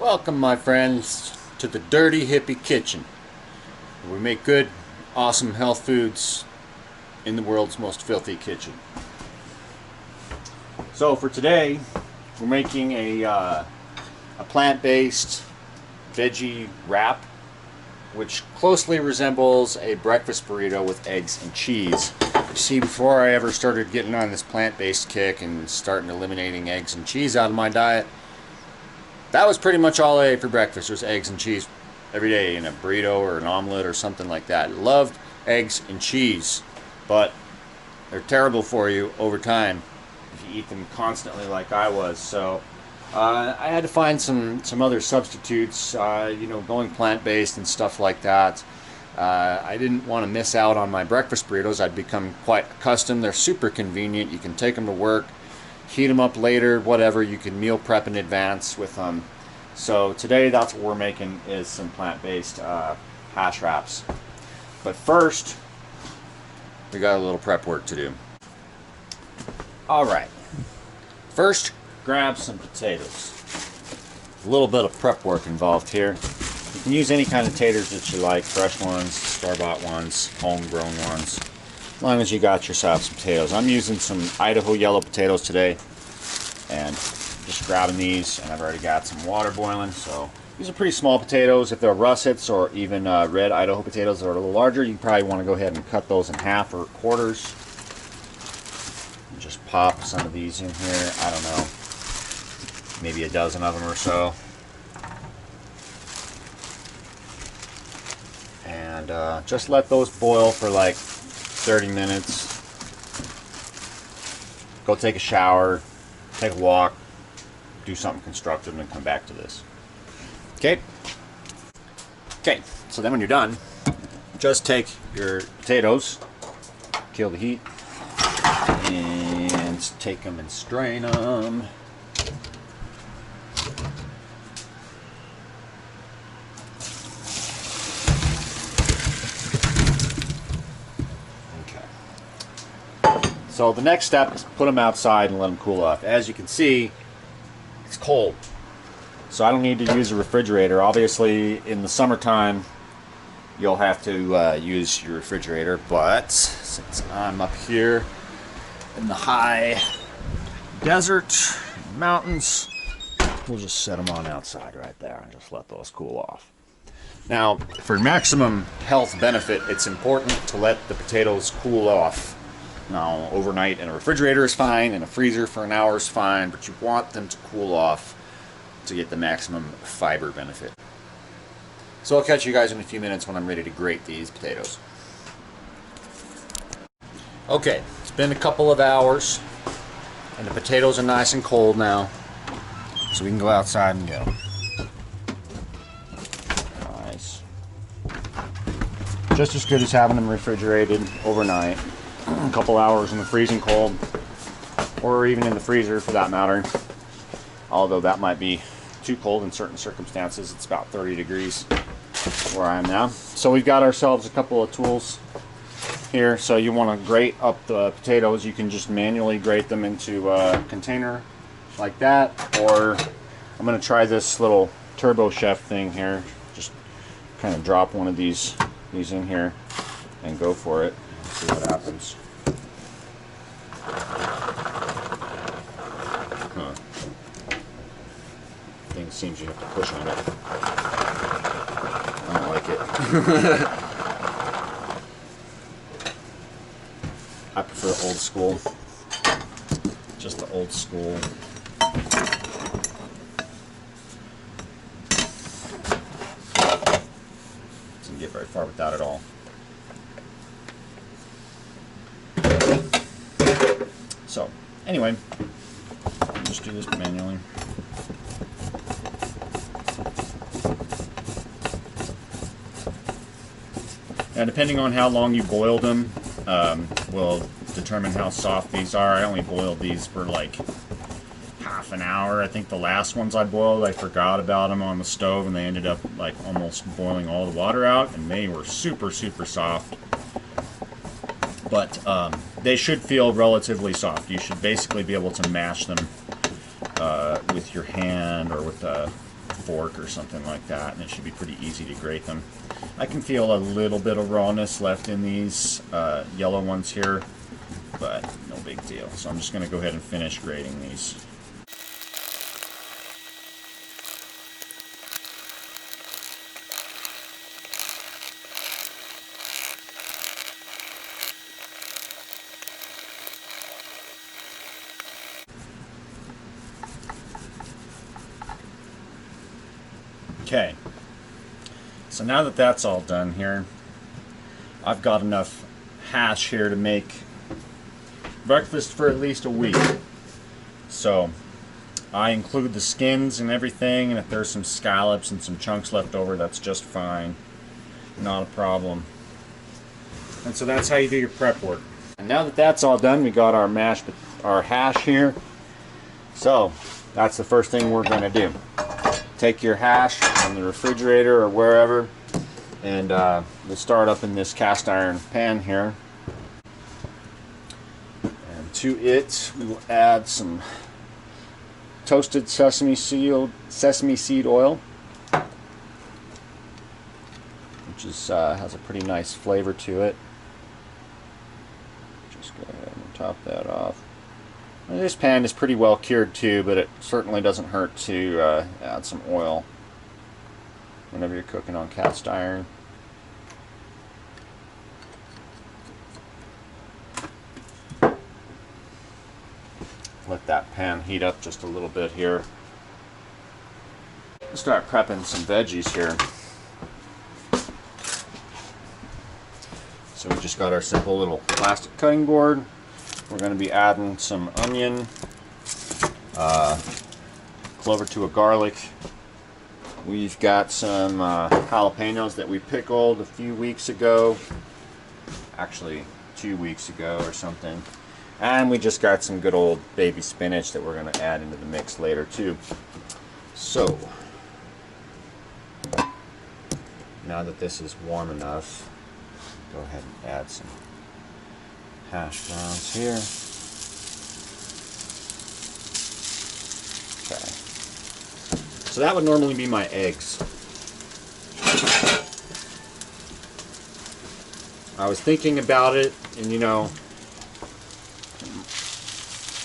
Welcome, my friends, to the Dirty Hippie Kitchen, where we make good, awesome health foods in the world's most filthy kitchen. So for today, we're making a plant-based veggie wrap, which closely resembles a breakfast burrito with eggs and cheese. You see, before I ever started getting on this plant-based kick and starting eliminating eggs and cheese out of my diet, that was pretty much all I ate for breakfast, was eggs and cheese every day in a burrito or an omelet or something like that. Loved eggs and cheese, but they're terrible for you over time if you eat them constantly like I was. So I had to find some other substitutes, going plant-based and stuff like that. I didn't want to miss out on my breakfast burritos. I'd become quite accustomed. They're super convenient. You can take them to work, heat them up later, whatever. You can meal prep in advance with them. So today, that's what we're making, is some plant-based hash wraps. But first, we got a little prep work to do. All right. First, grab some potatoes. A little bit of prep work involved here. You can use any kind of taters that you like, fresh ones, store-bought ones, homegrown ones, as long as you got yourself some potatoes. I'm using some Idaho yellow potatoes today, and just grabbing these, and I've already got some water boiling. So these are pretty small potatoes. If they're russets or even red Idaho potatoes that are a little larger, you probably want to go ahead and cut those in half or quarters. And just pop some of these in here. I don't know, maybe a dozen of them or so. And just let those boil for like 30 minutes. Go take a shower, take a walk, do something constructive, and then come back to this. Okay, so then when you're done, just take your potatoes, kill the heat, and take them and strain them. So the next step is put them outside and let them cool off. As you can see, it's cold, so I don't need to use a refrigerator. Obviously, in the summertime, you'll have to use your refrigerator, but since I'm up here in the high desert mountains, we'll just set them on outside right there and just let those cool off. Now, for maximum health benefit, it's important to let the potatoes cool off. Now, overnight in a refrigerator is fine, in a freezer for an hour is fine, but you want them to cool off to get the maximum fiber benefit. So I'll catch you guys in a few minutes when I'm ready to grate these potatoes. Okay, it's been a couple of hours, and the potatoes are nice and cold now, so we can go outside and get them. Nice. Just as good as having them refrigerated overnight. A couple hours in the freezing cold, or even in the freezer for that matter, although that might be too cold in certain circumstances. It's about 30 degrees where I am now. So we've got ourselves a couple of tools here. So you want to grate up the potatoes. You can just manually grate them into a container like that, or I'm going to try this little Turbo Chef thing here. Just kind of drop one of these in here and go for it. See what happens. Thing seems you have to push on it. I don't like it. I prefer old school. Just the old school. Doesn't get very far with that at all. So, anyway, just do this manually. Now, depending on how long you boil them, will determine how soft these are. I only boiled these for like half an hour. I think the last ones I boiled, I forgot about them on the stove, and they ended up like almost boiling all the water out, and they were super, super soft. But they should feel relatively soft. You should basically be able to mash them with your hand or with a fork or something like that, and it should be pretty easy to grate them. I can feel a little bit of rawness left in these yellow ones here, but no big deal. So I'm just going to go ahead and finish grating these. Okay, so now that that's all done here, I've got enough hash here to make breakfast for at least a week. So I include the skins and everything, and if there's some scallops and some chunks left over, that's just fine. Not a problem. And so that's how you do your prep work. And now that that's all done, we got our hash here. So that's the first thing we're going to do. Take your hash from the refrigerator or wherever, and we'll start up in this cast iron pan here. And to it, we will add some toasted sesame seed oil, which is has a pretty nice flavor to it. Just go ahead and top that off. And this pan is pretty well cured too, but it certainly doesn't hurt to add some oil whenever you're cooking on cast iron. Let that pan heat up just a little bit here. Let's start prepping some veggies here. So we just got our simple little plastic cutting board. We're going to be adding some onion, clove or two of garlic. We've got some jalapenos that we pickled a few weeks ago, actually 2 weeks ago or something. And we just got some good old baby spinach that we're going to add into the mix later too. So, now that this is warm enough, go ahead and add some hash browns here. Okay. So that would normally be my eggs. I was thinking about it, and you know,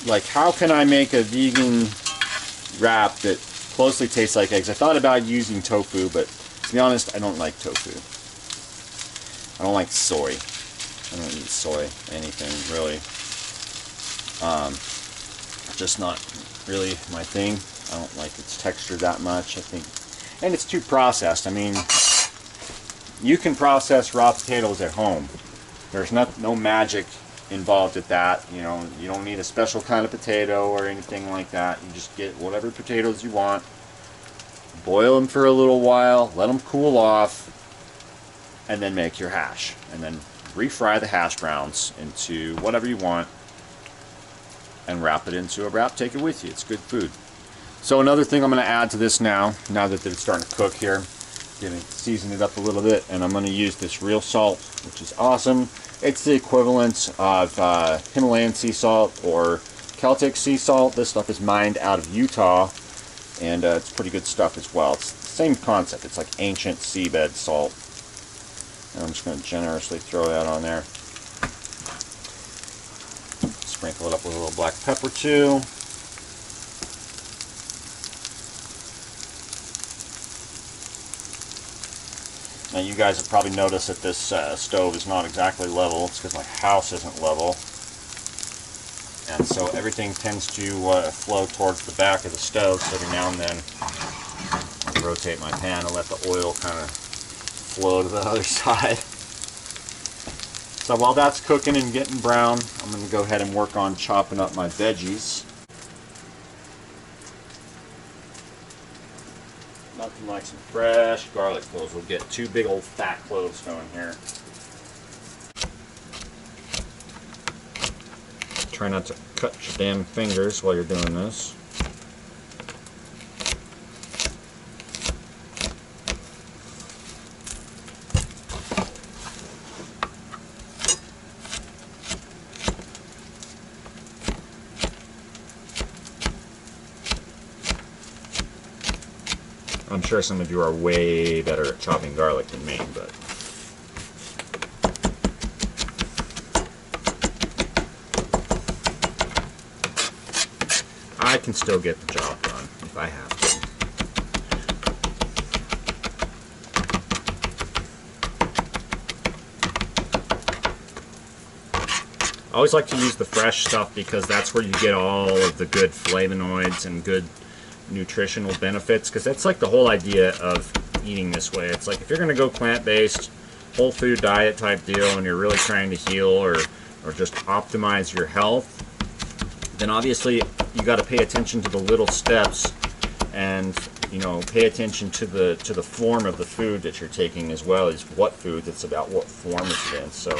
like, how can I make a vegan wrap that closely tastes like eggs? I thought about using tofu, but to be honest, I don't like tofu. I don't like soy. I don't eat soy, anything really. Just not really my thing. I don't like its texture that much, I think. And it's too processed. I mean, you can process raw potatoes at home. There's no magic involved with that. You know, you don't need a special kind of potato or anything like that. You just get whatever potatoes you want, boil them for a little while, let them cool off, and then make your hash. And then refry the hash browns into whatever you want and wrap it into a wrap. Take it with you. It's good food. So another thing I'm going to add to this now that it's starting to cook here, going to season it up a little bit, and I'm going to use this real salt, which is awesome. It's the equivalent of Himalayan sea salt or Celtic sea salt. This stuff is mined out of Utah, and it's pretty good stuff as well. It's the same concept. It's like ancient seabed salt. And I'm just going to generously throw that on there. Sprinkle it up with a little black pepper too. Now you guys have probably noticed that this stove is not exactly level. It's because my house isn't level. And so everything tends to flow towards the back of the stove, so every now and then I rotate my pan and let the oil kind of flow to the other side. So while that's cooking and getting brown, I'm going to go ahead and work on chopping up my veggies. Nothing like some fresh garlic cloves. We'll get 2 big old fat cloves going here. Try not to cut your damn fingers while you're doing this. I'm sure some of you are way better at chopping garlic than me, but I can still get the job done if I have to. I always like to use the fresh stuff because that's where you get all of the good flavonoids and good nutritional benefits, because that's like the whole idea of eating this way. It's like if you're going to go plant-based, whole food diet type deal, and you're really trying to heal or just optimize your health, then obviously you got to pay attention to the little steps, and you know, pay attention to the form of the food that you're taking as well as what food. It's about what form it's in. So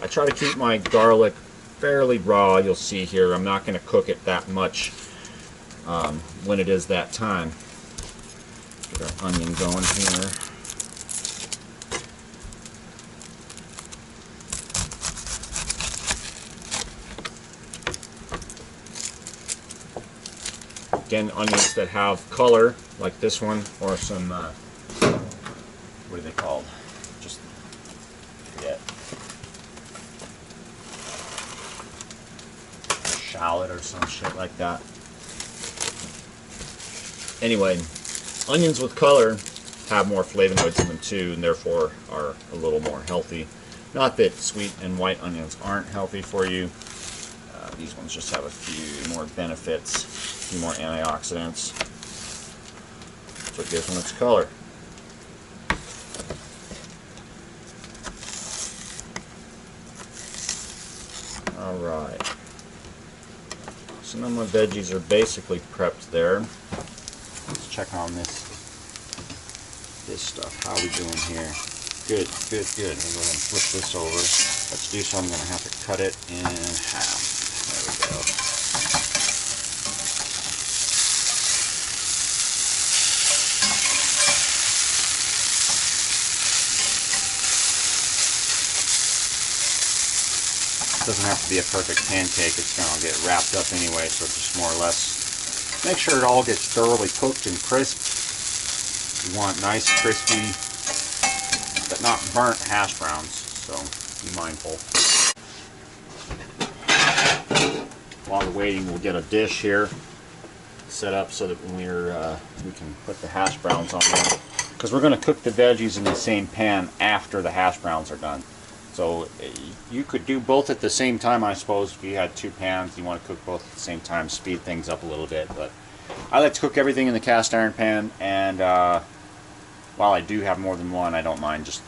I try to keep my garlic fairly raw. You'll see here I'm not going to cook it that much when it is that time. Get our onion going here. Again, onions that have color, like this one, or some, what are they called? Just forget. Shallot or some shit like that. Anyway, onions with color have more flavonoids in them too, and therefore are a little more healthy. Not that sweet and white onions aren't healthy for you. These ones just have a few more benefits, a few more antioxidants. That's what gives them its color. Alright. So now my veggies are basically prepped there. Let's check on this stuff. How are we doing here? Good, good, good. I'll go ahead and flip this over. Let's do so. I'm going to have to cut it in half. There we go. It doesn't have to be a perfect pancake. It's going to get wrapped up anyway, so just more or less make sure it all gets thoroughly cooked and crisp. You want nice, crispy, but not burnt hash browns, so be mindful. While we're waiting, we'll get a dish here set up so that when we can put the hash browns on there, because we're going to cook the veggies in the same pan after the hash browns are done. So you could do both at the same time, I suppose. If you had two pans, you want to cook both at the same time, speed things up a little bit. But I like to cook everything in the cast iron pan, and while I do have more than one, I don't mind just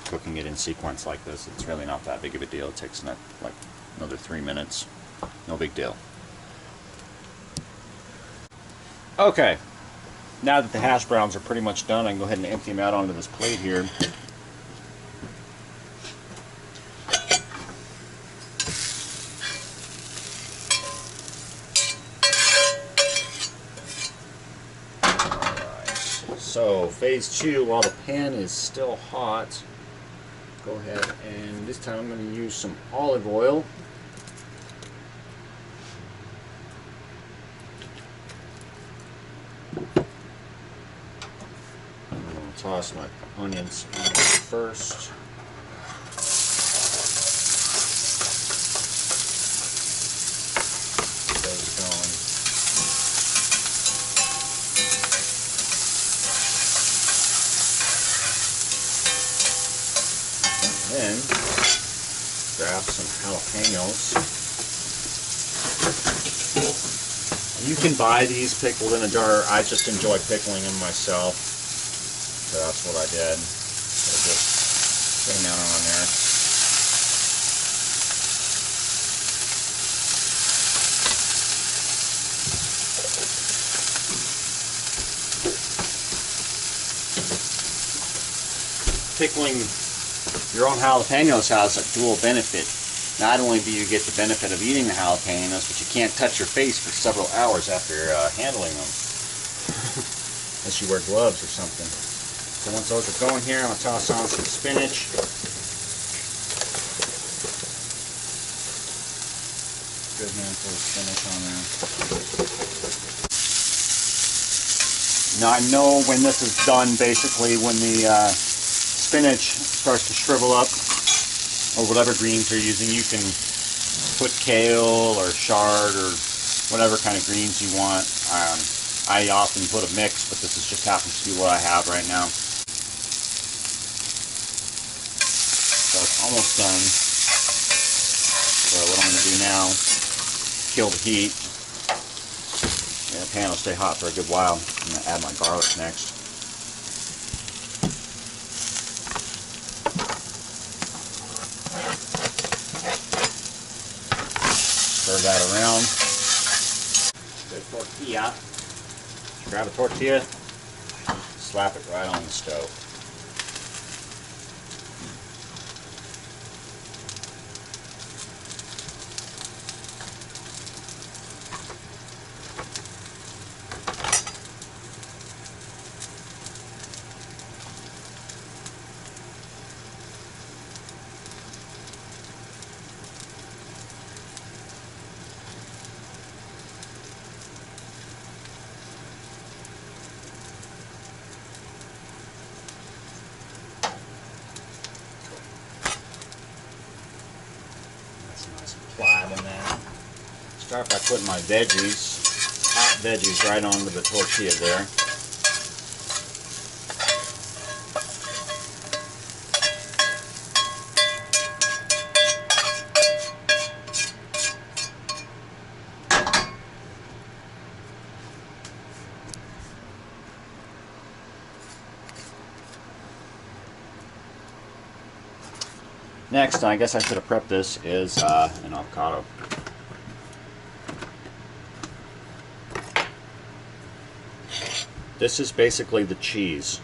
cooking it in sequence like this. It's really not that big of a deal. It takes like another 3 minutes. No big deal. Okay, now that the hash browns are pretty much done, I can go ahead and empty them out onto this plate here. Alright, so phase 2, while the pan is still hot, go ahead and this time I'm going to use some olive oil. Toss my onions in first. Get those going. And then grab some jalapenos. You can buy these pickled in a jar. I just enjoy pickling them myself. So that's what I did. So just put them down on there. Pickling your own jalapenos has a dual benefit. Not only do you get the benefit of eating the jalapenos, but you can't touch your face for several hours after handling them. Unless you wear gloves or something. So once those are going here, I'm going to toss on some spinach. Good handful of spinach on there. Now I know when this is done, basically when the spinach starts to shrivel up, or whatever greens you're using, you can put kale or chard or whatever kind of greens you want. I often put a mix, but this just happens to be what I have right now. So it's almost done. So what I'm going to do now, kill the heat. Yeah, the pan will stay hot for a good while. I'm going to add my garlic next. Stir that around. Good tortilla. Grab a tortilla, slap it right on the stove. Apply in there. Start by putting my veggies, hot veggies, right onto the tortilla there. Next, I guess I should have prepped this, is an avocado. This is basically the cheese.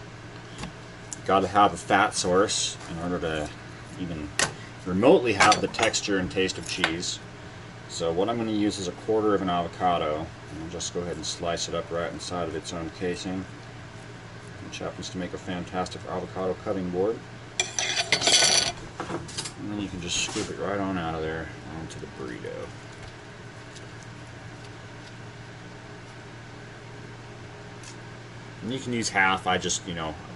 Got to have a fat source in order to even remotely have the texture and taste of cheese. So what I'm going to use is a quarter of an avocado. And I'll just go ahead and slice it up right inside of its own casing, which happens to make a fantastic avocado cutting board. And then you can just scoop it right on out of there onto the burrito. And you can use half. I just,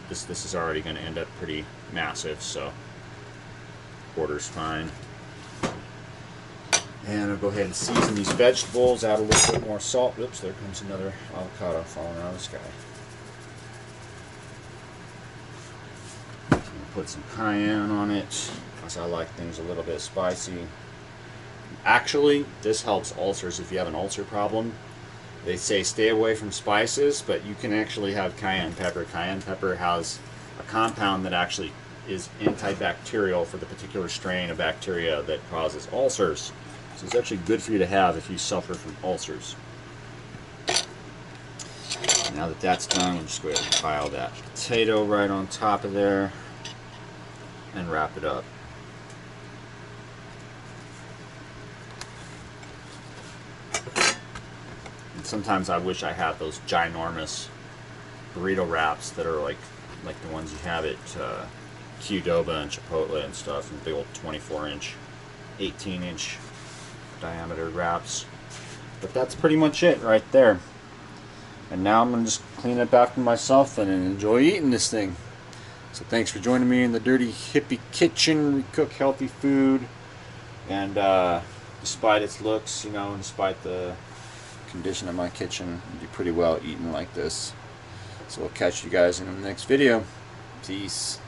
this is already going to end up pretty massive, so quarter's fine. And I'll go ahead and season these vegetables, add a little bit more salt. Oops, there comes another avocado falling out of the sky. Put some cayenne on it, because I like things a little bit spicy. Actually, this helps ulcers if you have an ulcer problem. They say stay away from spices, but you can actually have cayenne pepper. Cayenne pepper has a compound that actually is antibacterial for the particular strain of bacteria that causes ulcers. So it's actually good for you to have if you suffer from ulcers. Now that that's done, I'm just going to pile that potato right on top of there and wrap it up. And sometimes I wish I had those ginormous burrito wraps that are like the ones you have at Qdoba and Chipotle and stuff, and big old 24-inch, 18-inch diameter wraps. But that's pretty much it right there. And now I'm going to just clean up after myself and enjoy eating this thing. So thanks for joining me in the dirty hippie kitchen. We cook healthy food, and despite its looks, despite the condition of my kitchen, I do pretty well eating like this. So we'll catch you guys in the next video. Peace.